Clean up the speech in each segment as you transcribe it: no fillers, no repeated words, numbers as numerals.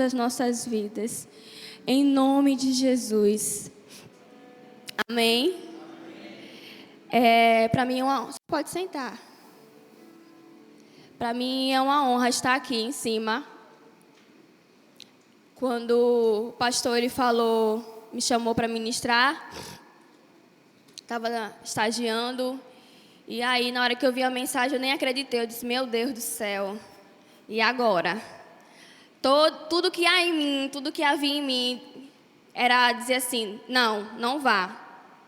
as nossas vidas. Em nome de Jesus. Amém? Para mim é uma... Você pode sentar. Para mim é uma honra estar aqui em cima. Quando o pastor ele falou, me chamou para ministrar, estava estagiando, e aí na hora que eu vi a mensagem eu nem acreditei, eu disse, meu Deus do céu, e agora? Tudo que há em mim, tudo que havia em mim, era dizer assim, não vá,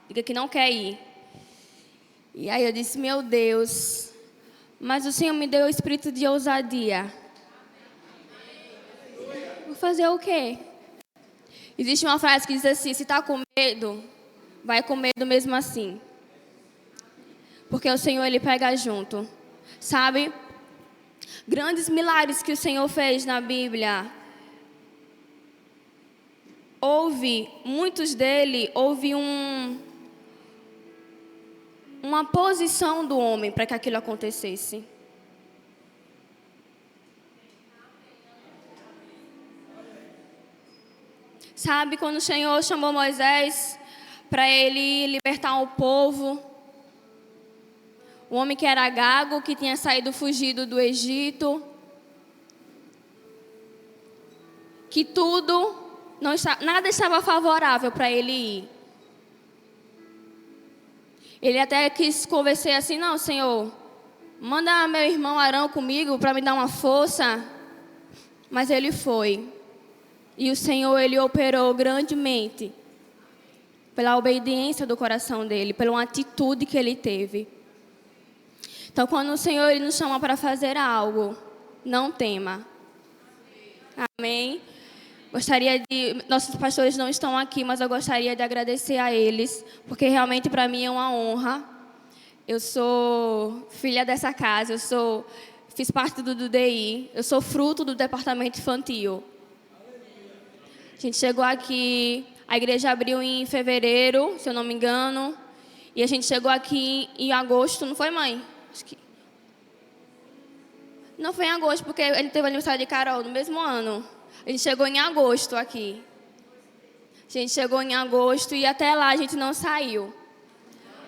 diga que não quer ir. E aí eu disse, meu Deus, mas o Senhor me deu o espírito de ousadia. Vou fazer o quê? Existe uma frase que diz assim, se está com medo, vai com medo mesmo assim. Porque o Senhor, Ele pega junto. Sabe? Grandes milagres que o Senhor fez na Bíblia. Muitos dele, houve uma posição do homem para que aquilo acontecesse. Sabe, quando o Senhor chamou Moisés para ele libertar o povo, o homem que era gago, que tinha saído fugido do Egito, que nada estava favorável para ele ir. Ele até quis convencer assim, não, Senhor, manda meu irmão Arão comigo para me dar uma força. Mas ele foi. E o Senhor, Ele operou grandemente pela obediência do coração dele, pela atitude que ele teve. Então, quando o Senhor Ele nos chama para fazer algo, não tema. Amém? Nossos pastores não estão aqui, mas eu gostaria de agradecer a eles, porque realmente para mim é uma honra. Eu sou filha dessa casa, fiz parte do DI, eu sou fruto do departamento infantil. A gente chegou aqui, a igreja abriu em fevereiro, se eu não me engano, e a gente chegou aqui em agosto, não foi, mãe? Não foi em agosto, porque ele teve o aniversário de Carol no mesmo ano. A gente chegou em agosto aqui. A gente chegou em agosto e até lá a gente não saiu.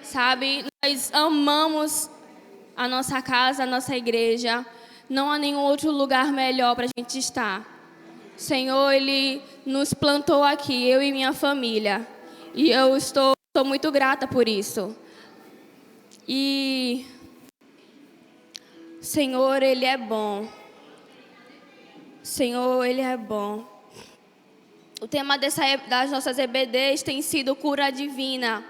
Sabe, nós amamos a nossa casa, a nossa igreja. Não há nenhum outro lugar melhor para a gente estar. O Senhor, Ele nos plantou aqui, eu e minha família. E eu estou muito grata por isso. E o Senhor, Ele é bom. O Senhor, Ele é bom. O tema das nossas EBDs tem sido cura divina.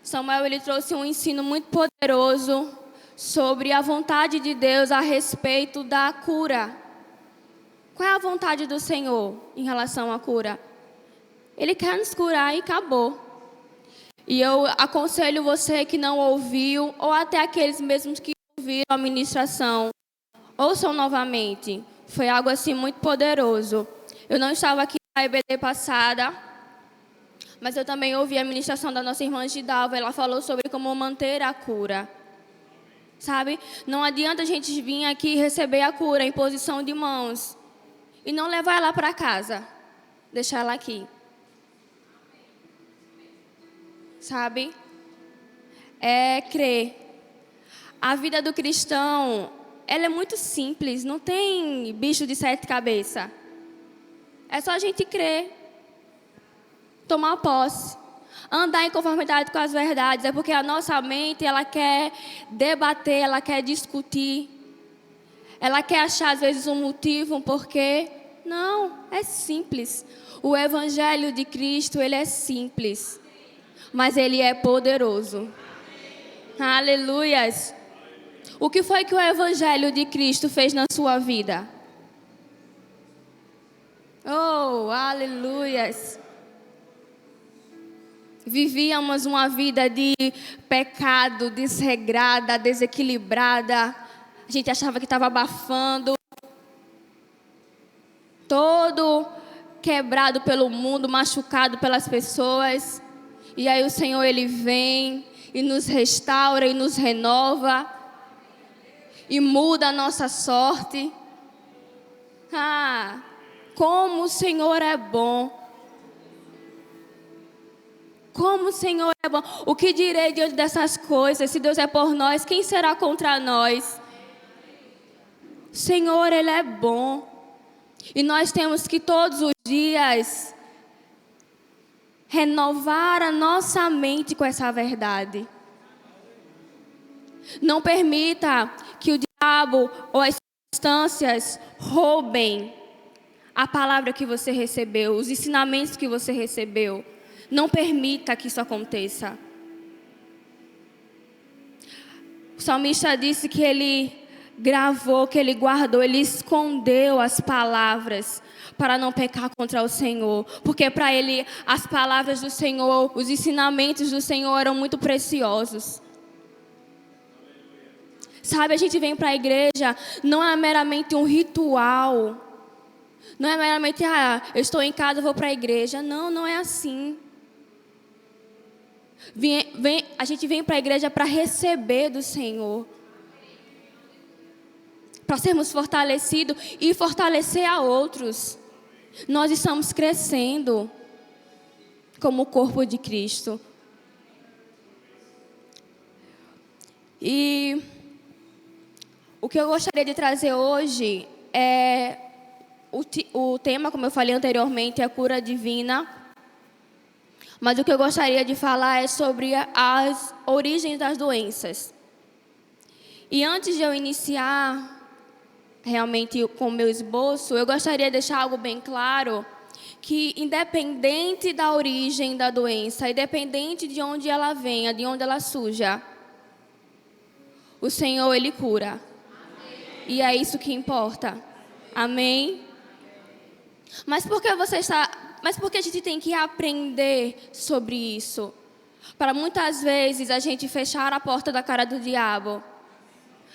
Samuel, ele trouxe um ensino muito poderoso sobre a vontade de Deus a respeito da cura. Qual é a vontade do Senhor em relação à cura? Ele quer nos curar e acabou. E eu aconselho você que não ouviu, ou até aqueles mesmos que ouviram a ministração, ouçam novamente. Foi algo assim muito poderoso. Eu não estava aqui na EBD passada, mas eu também ouvi a ministração da nossa irmã Gidalva. Ela falou sobre como manter a cura. Sabe? Não adianta a gente vir aqui e receber a cura em posição de mãos e não levar ela para casa, deixar ela aqui. Sabe? É crer. A vida do cristão, ela é muito simples, não tem bicho de 7 cabeças. É só a gente crer, tomar posse, andar em conformidade com as verdades. É porque a nossa mente, ela quer debater, ela quer discutir. Ela quer achar, às vezes, um motivo, um porquê. Não, é simples. O Evangelho de Cristo, ele é simples. Mas ele é poderoso. Aleluias. O que foi que o Evangelho de Cristo fez na sua vida? Oh, aleluias. Vivíamos uma vida de pecado, desregrada, desequilibrada. A gente achava que estava abafando. Todo quebrado pelo mundo, machucado pelas pessoas. E aí o Senhor, Ele vem e nos restaura e nos renova. E muda a nossa sorte. Como o Senhor é bom. Como o Senhor é bom. O que direi diante dessas coisas? Se Deus é por nós, quem será contra nós? O Senhor, Ele é bom. E nós temos que todos os dias renovar a nossa mente com essa verdade. Não permita que o diabo ou as circunstâncias roubem a palavra que você recebeu, os ensinamentos que você recebeu. Não permita que isso aconteça. O salmista disse que ele gravou, que ele guardou, ele escondeu as palavras para não pecar contra o Senhor. Porque para ele as palavras do Senhor, os ensinamentos do Senhor eram muito preciosos. Sabe, a gente vem para a igreja, não é meramente um ritual. Não é meramente, eu estou em casa, vou para a igreja. Não, não é assim. A gente vem para a igreja para receber do Senhor. Para sermos fortalecidos e fortalecer a outros. Nós estamos crescendo como o corpo de Cristo. E o que eu gostaria de trazer hoje é o tema, como eu falei anteriormente, é a cura divina. Mas o que eu gostaria de falar é sobre as origens das doenças. E antes de eu iniciar realmente com o meu esboço, eu gostaria de deixar algo bem claro, que independente da origem da doença, independente de onde ela venha, de onde ela surja, o Senhor, Ele cura. Amém. E é isso que importa. Amém? Mas por que a gente tem que aprender sobre isso? Para muitas vezes a gente fechar a porta da cara do diabo.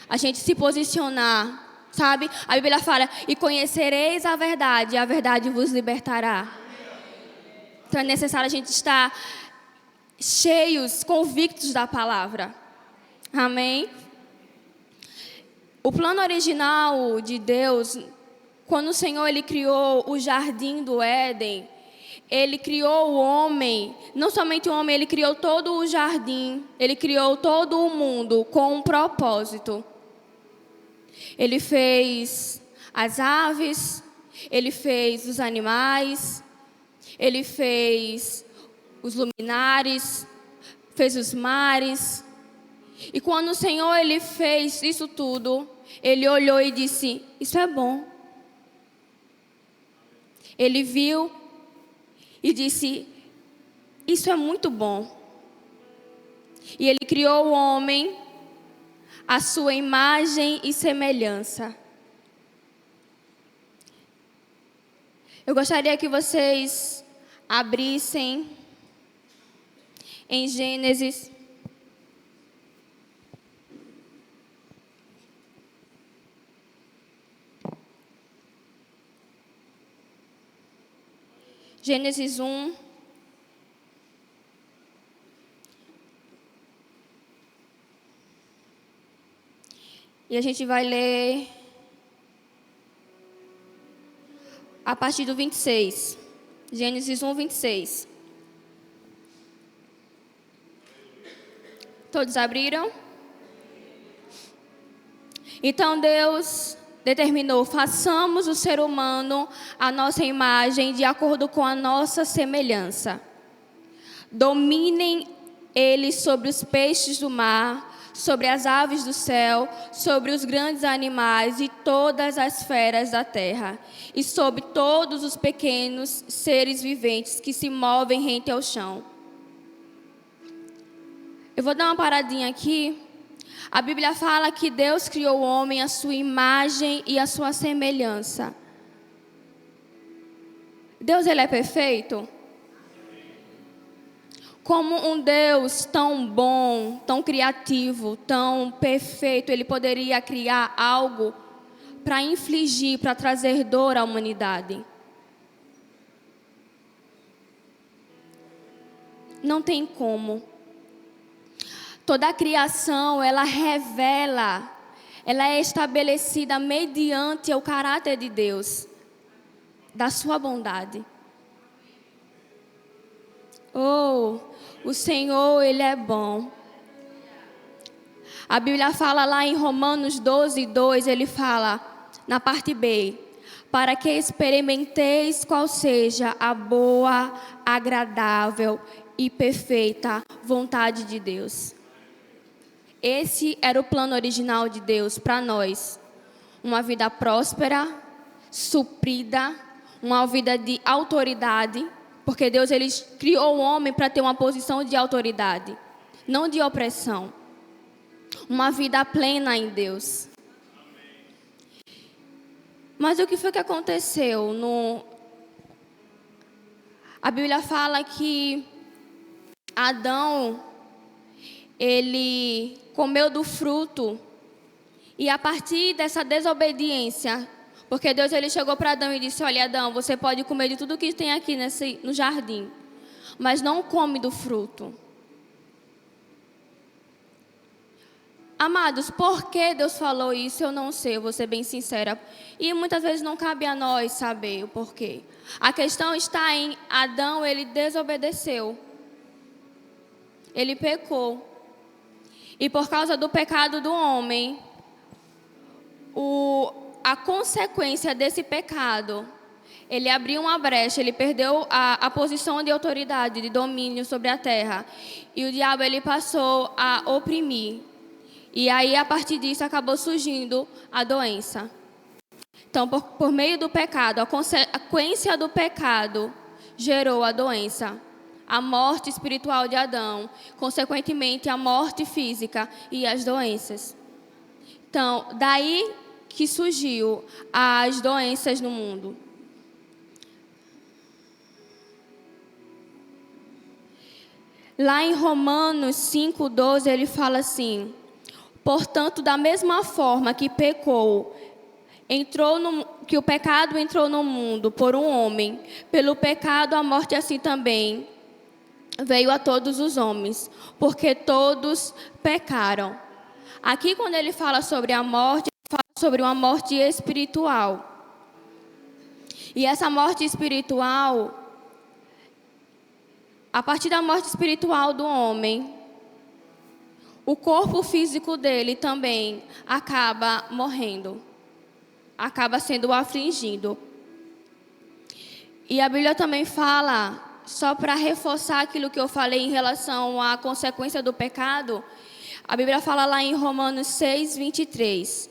A gente se posicionar, sabe? A Bíblia fala, e conhecereis a verdade, e a verdade vos libertará. Então é necessário a gente estar cheios, convictos da palavra. Amém? O plano original de Deus, quando o Senhor Ele criou o jardim do Éden, Ele criou o homem, não somente o homem, Ele criou todo o jardim, Ele criou todo o mundo com um propósito. Ele fez as aves, Ele fez os animais, Ele fez os luminares, fez os mares. E quando o Senhor Ele fez isso tudo, Ele olhou e disse, isso é bom. Ele viu e disse, isso é muito bom. E Ele criou o homem à sua imagem e semelhança. Eu gostaria que vocês abrissem em Gênesis. Gênesis 1. E a gente vai ler a partir do 26. Gênesis 1, 26. Todos abriram? Então Deus determinou, façamos o ser humano a nossa imagem, de acordo com a nossa semelhança. Dominem eles sobre os peixes do mar, sobre as aves do céu, sobre os grandes animais e todas as feras da terra, e sobre todos os pequenos seres viventes que se movem rente ao chão. Eu vou dar uma paradinha aqui. A Bíblia fala que Deus criou o homem à sua imagem e à sua semelhança. Deus, Ele é perfeito? Como um Deus tão bom, tão criativo, tão perfeito, Ele poderia criar algo para infligir, para trazer dor à humanidade? Não tem como. Toda a criação, ela revela, ela é estabelecida mediante o caráter de Deus. da sua bondade. Oh, o Senhor, Ele é bom. A Bíblia fala lá em Romanos 12:2, Ele fala, na parte B, para que experimenteis qual seja a boa, agradável e perfeita vontade de Deus. Esse era o plano original de Deus para nós. Uma vida próspera, suprida, uma vida de autoridade, porque Deus ele criou o homem para ter uma posição de autoridade, não de opressão. Uma vida plena em Deus. Mas o que foi que aconteceu? A Bíblia fala que Adão, ele comeu do fruto, e a partir dessa desobediência, porque Deus ele chegou para Adão e disse, olha Adão, você pode comer de tudo que tem aqui no jardim, mas não come do fruto. Amados, por que Deus falou isso? Eu não sei, eu vou ser bem sincera. E muitas vezes não cabe a nós saber o porquê. A questão está em Adão, ele desobedeceu. Ele pecou. E por causa do pecado do homem, a consequência desse pecado, ele abriu uma brecha, ele perdeu a posição de autoridade, de domínio sobre a terra. E o diabo ele passou a oprimir. E aí, a partir disso, acabou surgindo a doença. Então, por meio do pecado, a consequência do pecado gerou a doença. A morte espiritual de Adão, consequentemente, a morte física e as doenças. Então, daí que surgiu as doenças no mundo. Lá em Romanos 5:12, ele fala assim... Portanto, da mesma forma que pecou, que o pecado entrou no mundo por um homem, pelo pecado a morte assim também veio a todos os homens, porque todos pecaram. Aqui quando ele fala sobre a morte, ele fala sobre uma morte espiritual. E essa morte espiritual, a partir da morte espiritual do homem, o corpo físico dele também acaba morrendo, acaba sendo afligido. E a Bíblia também fala, só para reforçar aquilo que eu falei em relação à consequência do pecado, a Bíblia fala lá em Romanos 6:23,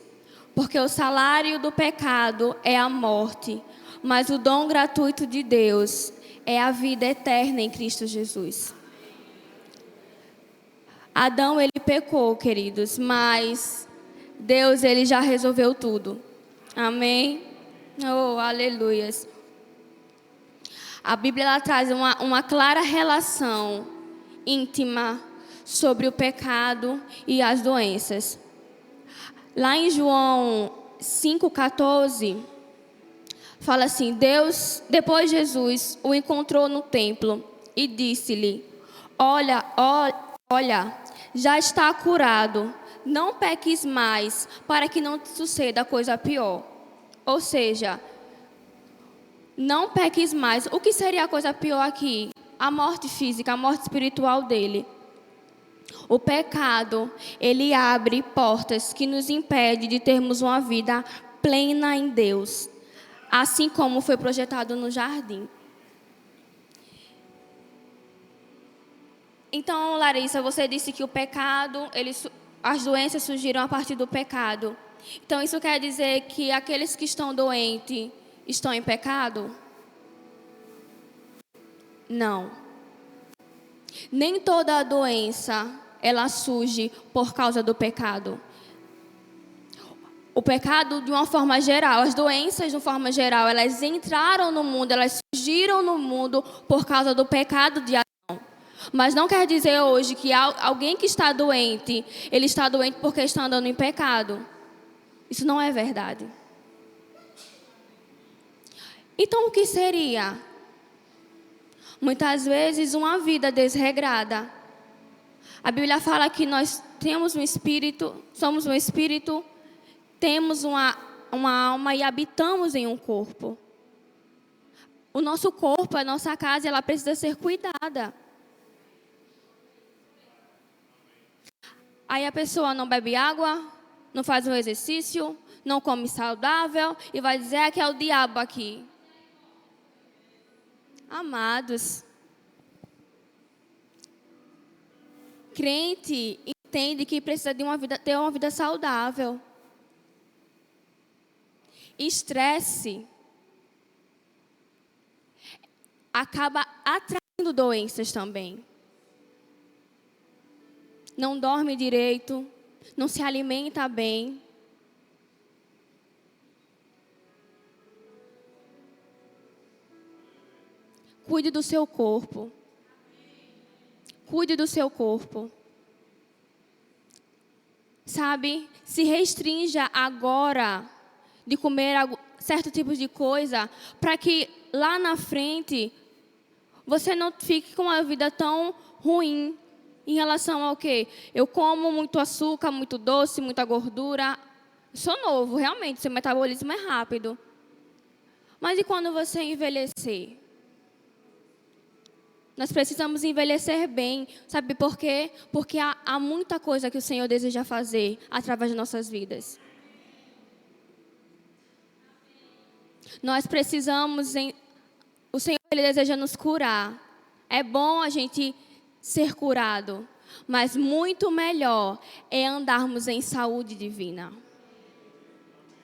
porque o salário do pecado é a morte, mas o dom gratuito de Deus é a vida eterna em Cristo Jesus. Adão, ele pecou, queridos, mas Deus, ele já resolveu tudo. Amém? Oh, aleluias. A Bíblia ela traz uma clara relação íntima sobre o pecado e as doenças. Lá em João 5:14, fala assim, depois Jesus o encontrou no templo e disse-lhe, olha, já está curado, não peques mais, para que não te suceda coisa pior. Ou seja, não peques mais. O que seria a coisa pior aqui? A morte física, a morte espiritual dele. O pecado, ele abre portas que nos impedem de termos uma vida plena em Deus, assim como foi projetado no jardim. Então, Larissa, você disse que o pecado, as doenças surgiram a partir do pecado. Então, isso quer dizer que aqueles que estão doentes estão em pecado? Não. Nem toda a doença, ela surge por causa do pecado. O pecado, de uma forma geral, as doenças, de uma forma geral, elas entraram no mundo, elas surgiram no mundo por causa do pecado de Adão. Mas não quer dizer hoje que alguém que está doente, ele está doente porque está andando em pecado. Isso não é verdade. Então, o que seria? Muitas vezes, uma vida desregrada. A Bíblia fala que nós temos um espírito, somos um espírito, temos uma alma e habitamos em um corpo. O nosso corpo, a nossa casa, ela precisa ser cuidada. Aí a pessoa não bebe água, não faz um exercício, não come saudável e vai dizer que é o diabo aqui. Amados, crente entende que precisa de ter uma vida saudável. Estresse acaba atraindo doenças também. Não dorme direito, não se alimenta bem. Cuide do seu corpo. Cuide do seu corpo. Sabe, se restrinja agora de comer certo tipo de coisa, para que lá na frente você não fique com uma vida tão ruim em relação ao quê? Eu como muito açúcar, muito doce, muita gordura. Sou novo, realmente, seu metabolismo é rápido. Mas e quando você envelhecer? Nós precisamos envelhecer bem. Sabe por quê? Porque há muita coisa que o Senhor deseja fazer através de nossas vidas. Nós precisamos... O Senhor, Ele deseja nos curar. É bom a gente ser curado. Mas muito melhor é andarmos em saúde divina.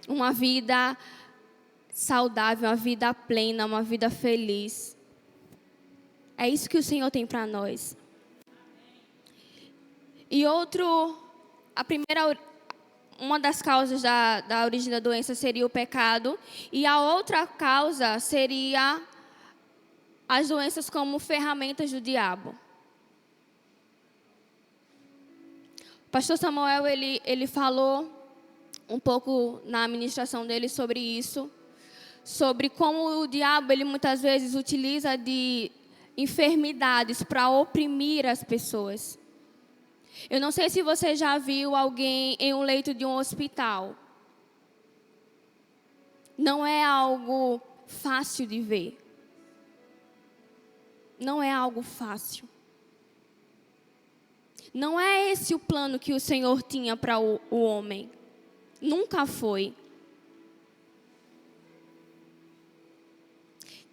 Uma vida saudável, uma vida plena, uma vida feliz. É isso que o Senhor tem para nós. E uma das causas da origem da doença seria o pecado. E a outra causa seria as doenças como ferramentas do diabo. O pastor Samuel, ele falou um pouco na ministração dele sobre isso. Sobre como o diabo, ele muitas vezes utiliza de enfermidades para oprimir as pessoas. Eu não sei se você já viu alguém em um leito de um hospital. Não é algo fácil de ver. Não é algo fácil. Não é esse o plano que o Senhor tinha para o homem. Nunca foi.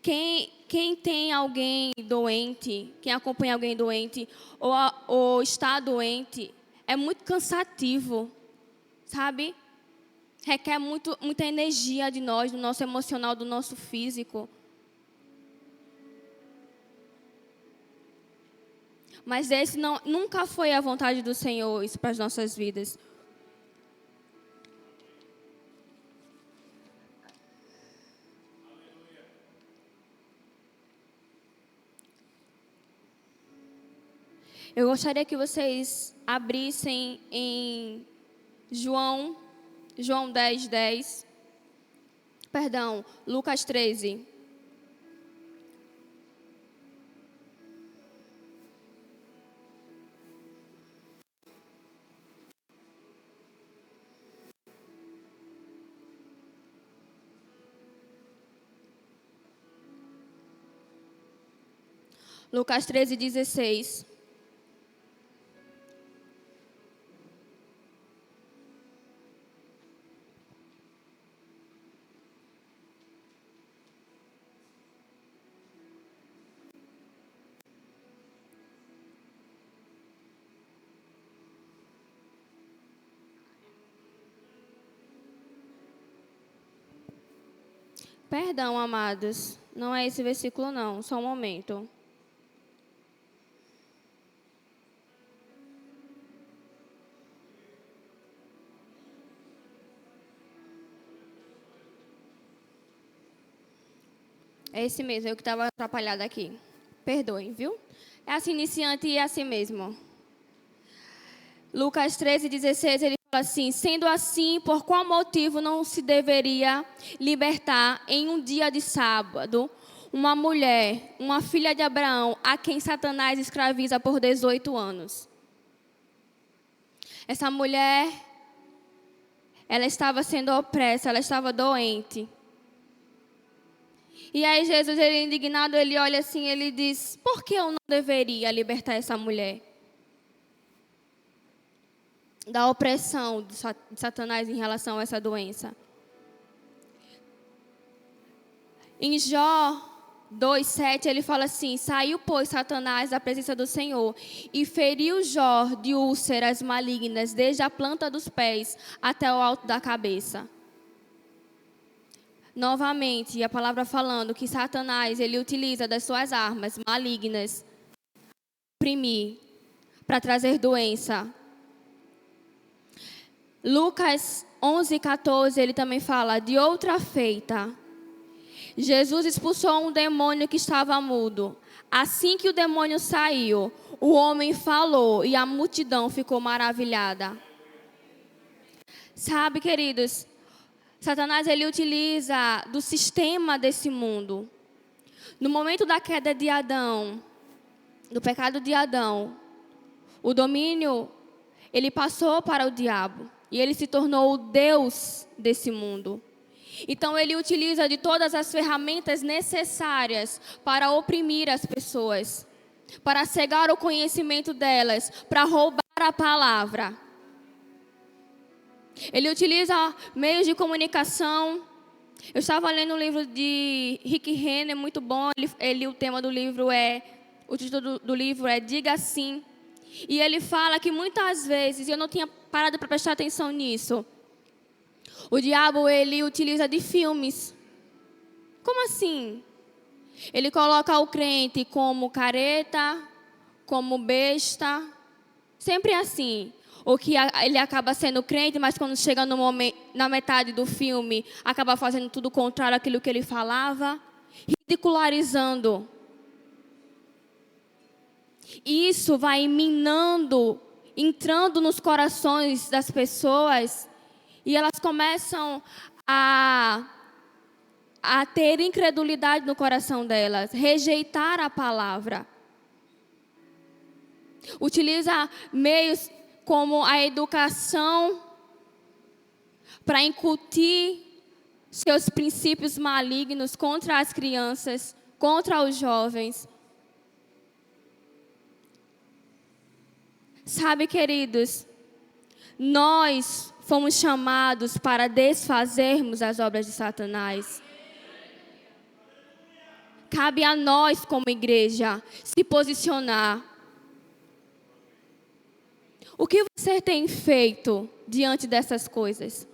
Quem tem alguém doente, quem acompanha alguém doente ou está doente, é muito cansativo, sabe? Requer muita energia de nós, do nosso emocional, do nosso físico. Mas esse nunca foi a vontade do Senhor, isso para as nossas vidas. Eu gostaria que vocês abrissem em João 10:10. Perdão, Lucas 13. Lucas 13:16. Perdão, amados. Não é esse versículo, não. Só um momento. É esse mesmo, eu que estava atrapalhada aqui. Perdoem, viu? É assim iniciante e é assim mesmo. Lucas 13:16, ele fala assim: sendo assim, por qual motivo não se deveria libertar em um dia de sábado uma mulher, uma filha de Abraão, a quem Satanás escraviza por 18 anos? Essa mulher, ela estava sendo opressa, ela estava doente. E aí Jesus, ele indignado, ele olha assim, ele diz: por que eu não deveria libertar essa mulher da opressão de Satanás em relação a essa doença? Em Jó 2:7, ele fala assim: saiu, pois, Satanás da presença do Senhor e feriu Jó de úlceras malignas, desde a planta dos pés até o alto da cabeça. Novamente, a palavra falando que Satanás, ele utiliza das suas armas malignas para oprimir, para trazer doença. Lucas 11:14, ele também fala: de outra feita, Jesus expulsou um demônio que estava mudo. Assim que o demônio saiu, o homem falou e a multidão ficou maravilhada. Sabe, queridos, Satanás, ele utiliza do sistema desse mundo. No momento da queda de Adão, do pecado de Adão, o domínio, ele passou para o diabo. E ele se tornou o Deus desse mundo. Então, ele utiliza de todas as ferramentas necessárias para oprimir as pessoas, para cegar o conhecimento delas, para roubar a palavra. Ele utiliza meios de comunicação. Eu estava lendo um livro de Rick Renner, muito bom. O tema do livro o título do livro é Diga Sim. E ele fala que muitas vezes, eu não tinha parado para prestar atenção nisso, o diabo, ele utiliza de filmes. Como assim? Ele coloca o crente como careta, como besta, sempre assim. Ou que ele acaba sendo crente, mas quando chega no momento, na metade do filme, acaba fazendo tudo contrário àquilo que ele falava, ridicularizando. Isso vai minando, entrando nos corações das pessoas, e elas começam a ter incredulidade no coração delas, rejeitar a palavra. Utiliza meios como a educação para incutir seus princípios malignos contra as crianças, contra os jovens. Sabe, queridos, nós fomos chamados para desfazermos as obras de Satanás. Cabe a nós, como igreja, se posicionar. O que você tem feito diante dessas coisas?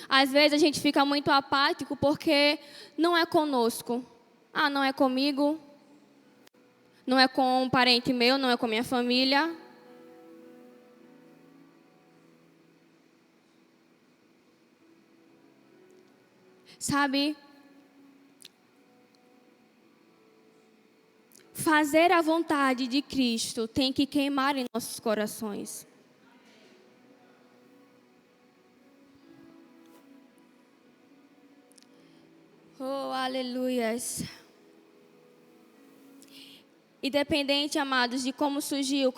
Às vezes a gente fica muito apático porque não é conosco. Ah, não é comigo. Não é com um parente meu, não é com minha família. Sabe? Fazer a vontade de Cristo tem que queimar em nossos corações. Oh, aleluias. Independente, amados, de como surgiu,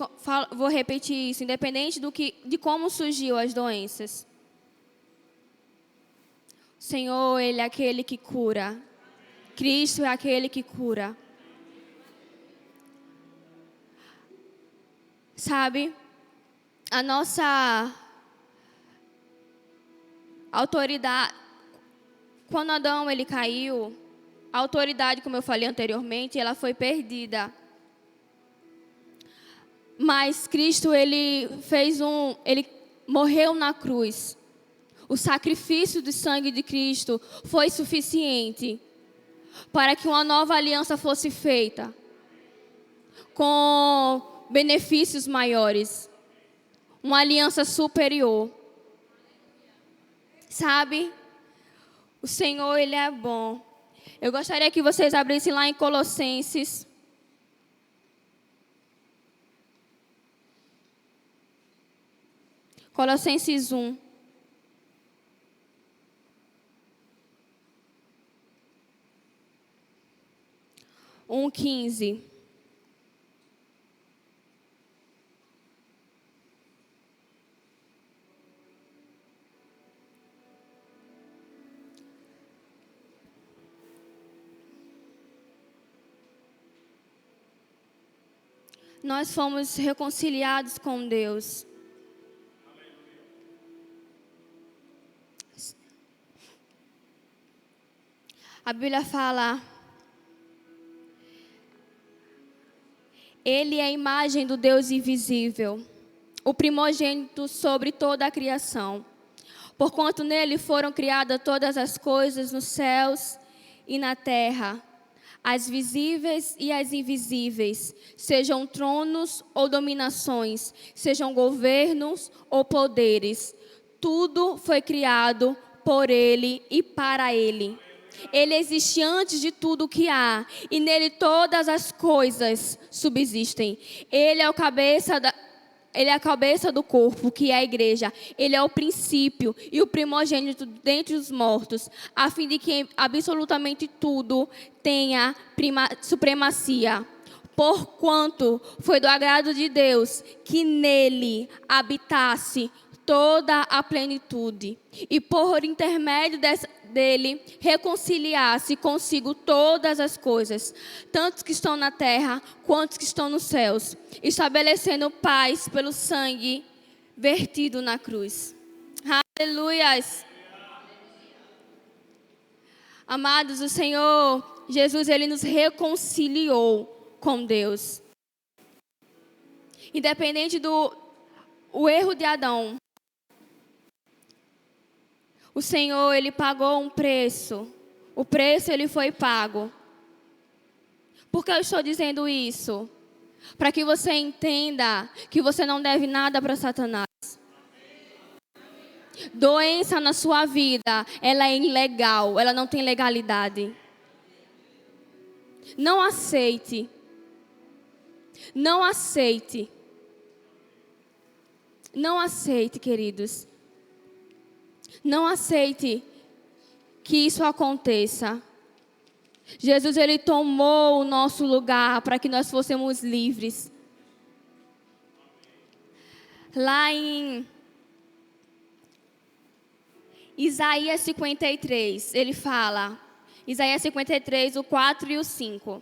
vou repetir isso, independente de como surgiu as doenças. O Senhor, Ele é aquele que cura. Cristo é aquele que cura. Sabe, a nossa autoridade, quando Adão ele caiu, a autoridade, como eu falei anteriormente, ela foi perdida. Mas Cristo, ele morreu na cruz. O sacrifício do sangue de Cristo foi suficiente para que uma nova aliança fosse feita com benefícios maiores, uma aliança superior. Sabe? O Senhor, Ele é bom. Eu gostaria que vocês abrissem lá em Colossenses. Colossenses 1. Um 15. nós fomos reconciliados com Deus. A Bíblia fala: Ele é a imagem do Deus invisível, o primogênito sobre toda a criação. Porquanto nele foram criadas todas as coisas nos céus e na terra, as visíveis e as invisíveis, sejam tronos ou dominações, sejam governos ou poderes. Tudo foi criado por ele e para ele. Ele existe antes de tudo o que há, e nele todas as coisas subsistem. Ele é a cabeça do corpo, que é a igreja. Ele é o princípio e o primogênito dentre os mortos, a fim de que absolutamente tudo tenha supremacia. Porquanto foi do agrado de Deus que nele habitasse toda a plenitude, e por intermédio dele reconciliasse consigo todas as coisas, tanto que estão na terra quanto que estão nos céus, estabelecendo paz pelo sangue vertido na cruz. Aleluias! Amados, o Senhor Jesus, Ele nos reconciliou com Deus. Independente do erro de Adão, o Senhor, Ele pagou um preço. O preço, Ele foi pago. Por que eu estou dizendo isso? Para que você entenda que você não deve nada para Satanás. Doença na sua vida, ela é ilegal, ela não tem legalidade. Não aceite. Não aceite. Não aceite, queridos. Não aceite que isso aconteça. Jesus, Ele tomou o nosso lugar para que nós fôssemos livres. Lá em Isaías 53, ele fala, Isaías 53, o 4 e o 5.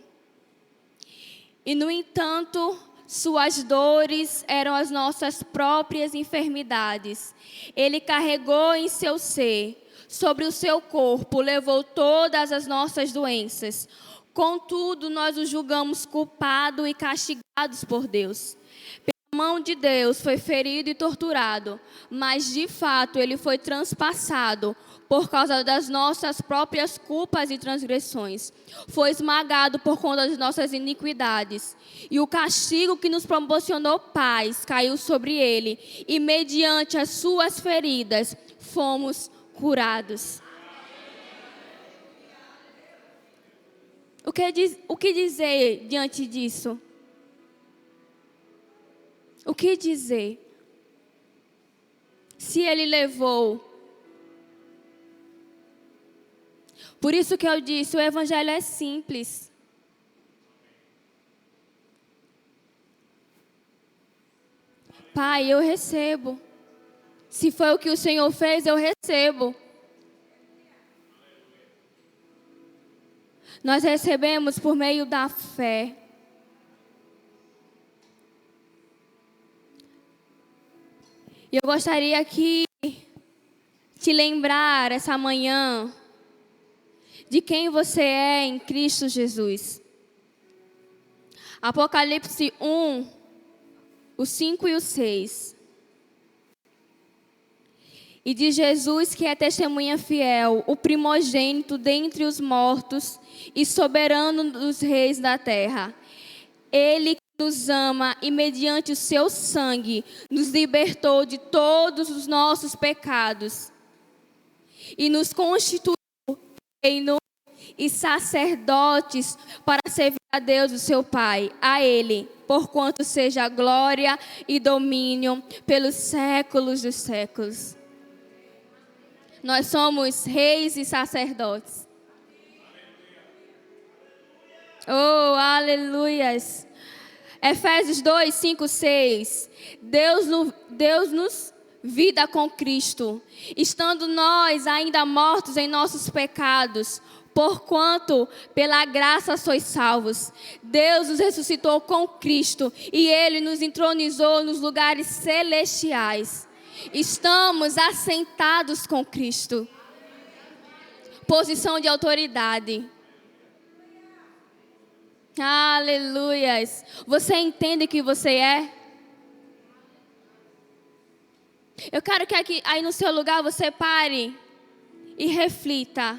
E no entanto, suas dores eram as nossas próprias enfermidades. Ele carregou em seu ser, sobre o seu corpo, levou todas as nossas doenças. Contudo, nós o julgamos culpado e castigados por Deus. Pela mão de Deus foi ferido e torturado, mas de fato ele foi transpassado por causa das nossas próprias culpas e transgressões. Foi esmagado por conta das nossas iniquidades. E o castigo que nos proporcionou paz caiu sobre ele. E mediante as suas feridas fomos curados. O que dizer diante disso? O que dizer? Se ele levou. Por isso que eu disse, o evangelho é simples. Pai, eu recebo. Se foi o que o Senhor fez, eu recebo. Nós recebemos por meio da fé. E eu gostaria aqui te lembrar essa manhã de quem você é em Cristo Jesus. Apocalipse 1, o 5 e o 6. E de Jesus, que é testemunha fiel, o primogênito dentre os mortos e soberano dos reis da terra. Ele que nos ama e mediante o seu sangue nos libertou de todos os nossos pecados e nos constituiu reino e sacerdotes para servir a Deus, o seu Pai. A Ele, porquanto seja a glória e domínio pelos séculos dos séculos. Nós somos reis e sacerdotes. Oh, aleluias. Efésios 2, 5, 6. Deus nos vida com Cristo, estando nós ainda mortos em nossos pecados, porquanto pela graça sois salvos. Deus nos ressuscitou com Cristo e Ele nos entronizou nos lugares celestiais. Estamos assentados com Cristo. Posição de autoridade. Aleluias. Você entende que você é? Eu quero que aqui, aí no seu lugar você pare e reflita.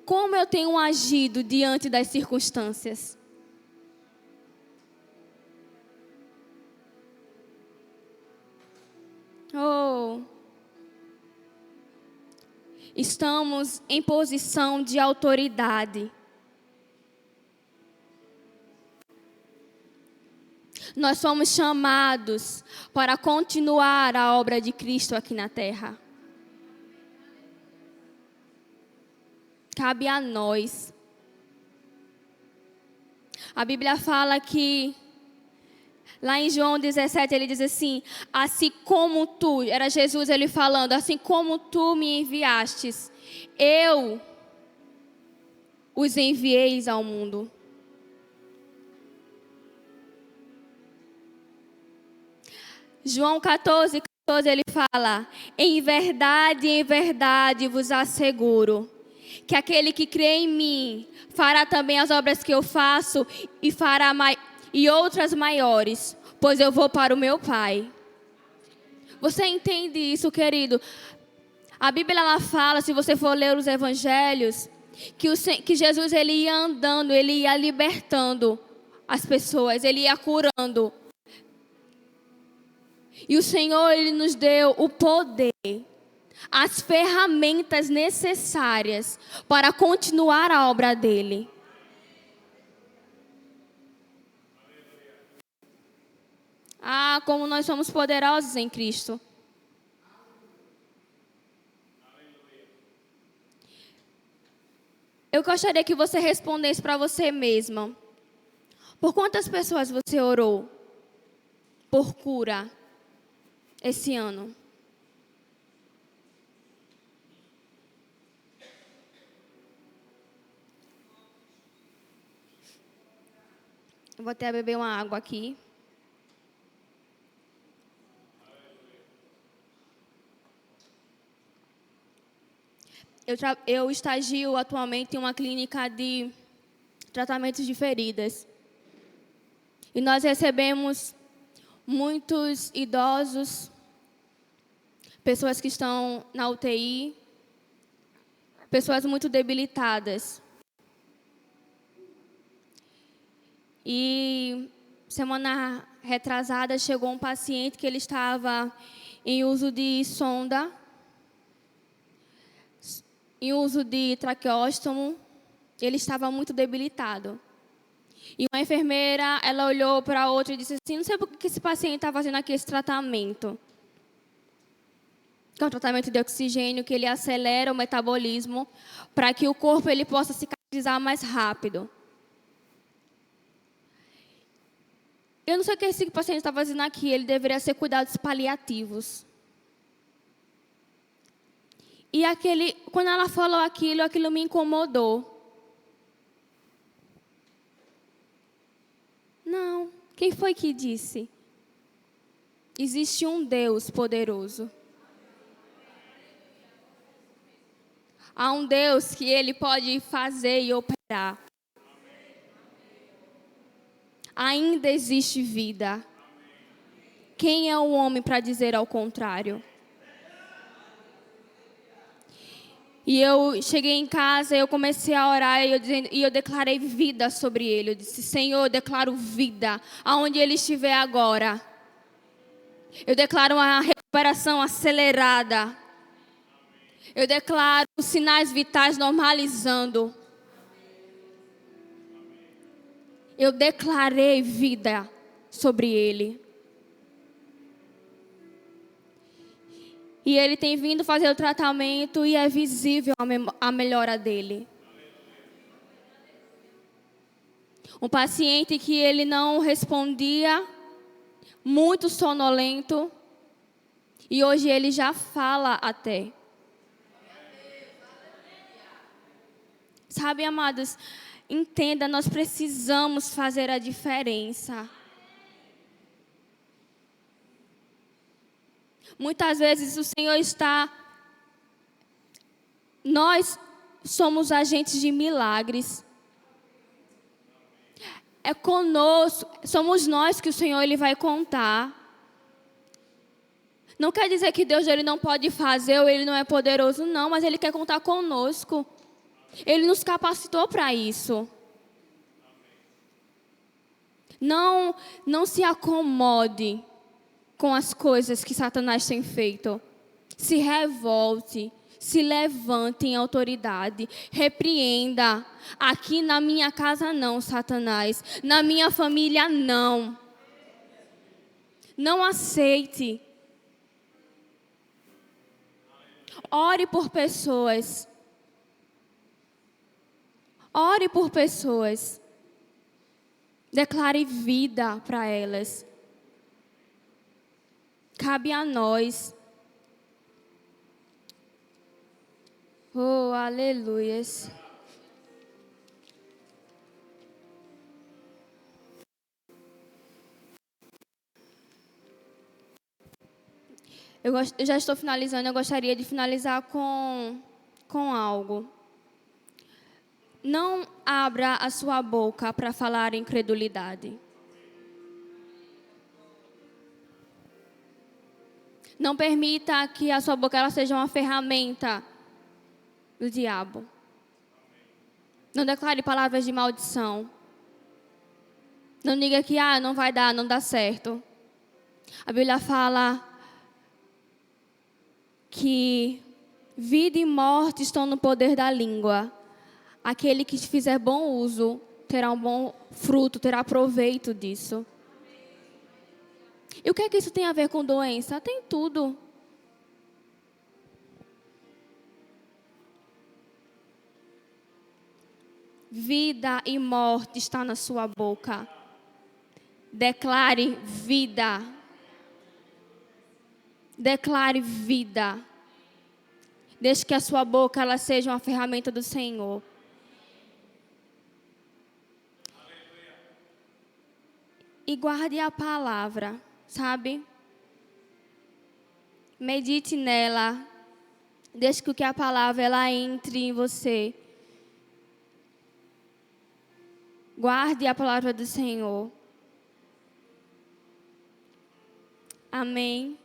Como eu tenho agido diante das circunstâncias? Oh, estamos em posição de autoridade. Nós fomos chamados para continuar a obra de Cristo aqui na terra. Cabe a nós. A Bíblia fala que, lá em João 17, ele diz assim: assim como tu, era Jesus ele falando, assim como tu me enviastes, eu os enviei ao mundo. João 14, ele fala: em verdade vos asseguro, que aquele que crê em mim fará também as obras que eu faço e outras maiores, pois eu vou para o meu Pai. Você entende isso, querido? A Bíblia ela fala, se você for ler os evangelhos, que Jesus ele ia andando, ele ia libertando as pessoas, ele ia curando. E o Senhor ele nos deu o poder, as ferramentas necessárias para continuar a obra dele. Ah, como nós somos poderosos em Cristo. Eu gostaria que você respondesse para você mesma. Por quantas pessoas você orou por cura esse ano? Eu vou até beber uma água aqui. Eu estagio atualmente em uma clínica de tratamentos de feridas. E nós recebemos muitos idosos, pessoas que estão na UTI, pessoas muito debilitadas. E semana retrasada chegou um paciente que ele estava em uso de sonda, em uso de traqueóstomo. Ele estava muito debilitado. E uma enfermeira, ela olhou para a outra e disse assim: não sei por que esse paciente está fazendo aqui esse tratamento. Que é um tratamento de oxigênio, que ele acelera o metabolismo para que o corpo ele possa cicatrizar mais rápido. Eu não sei o que esse paciente está fazendo aqui, ele deveria ser cuidados paliativos. E quando ela falou aquilo me incomodou. Não, quem foi que disse? Existe um Deus poderoso. Há um Deus que Ele pode fazer e operar. Ainda existe vida. Quem é o homem para dizer ao contrário? E eu cheguei em casa, eu comecei a orar e eu declarei vida sobre ele. Eu disse: Senhor, eu declaro vida aonde ele estiver agora. Eu declaro uma recuperação acelerada. Eu declaro os sinais vitais normalizando. Eu declarei vida sobre ele. E ele tem vindo fazer o tratamento e é visível a melhora dele. Um paciente que ele não respondia muito sonolento, e hoje ele já fala até. Sabe, amados, entenda, nós precisamos fazer a diferença. Muitas vezes o Senhor está... Nós somos agentes de milagres. É conosco, somos nós que o Senhor ele vai contar. Não quer dizer que Deus ele não pode fazer ou ele não é poderoso, não, mas ele quer contar conosco. Ele nos capacitou para isso. Não se acomode com as coisas que Satanás tem feito. Se revolte, se levante em autoridade, repreenda. Aqui na minha casa não, Satanás. Na minha família não. Não aceite. Ore por pessoas. Ore por pessoas. Declare vida para elas. Cabe a nós. Oh, aleluias. Eu já estou finalizando, eu gostaria de finalizar com algo. Não abra a sua boca para falar incredulidade. Não permita que a sua boca ela seja uma ferramenta do diabo. Não declare palavras de maldição. Não diga que não vai dar, não dá certo. A Bíblia fala que vida e morte estão no poder da língua. Aquele que fizer bom uso terá um bom fruto, terá proveito disso. E o que é que isso tem a ver com doença? Tem tudo. Vida e morte está na sua boca. Declare vida. Declare vida. Deixe que a sua boca ela seja uma ferramenta do Senhor. E guarde a palavra, sabe? Medite nela. Deixe que a palavra ela entre em você. Guarde a palavra do Senhor. Amém.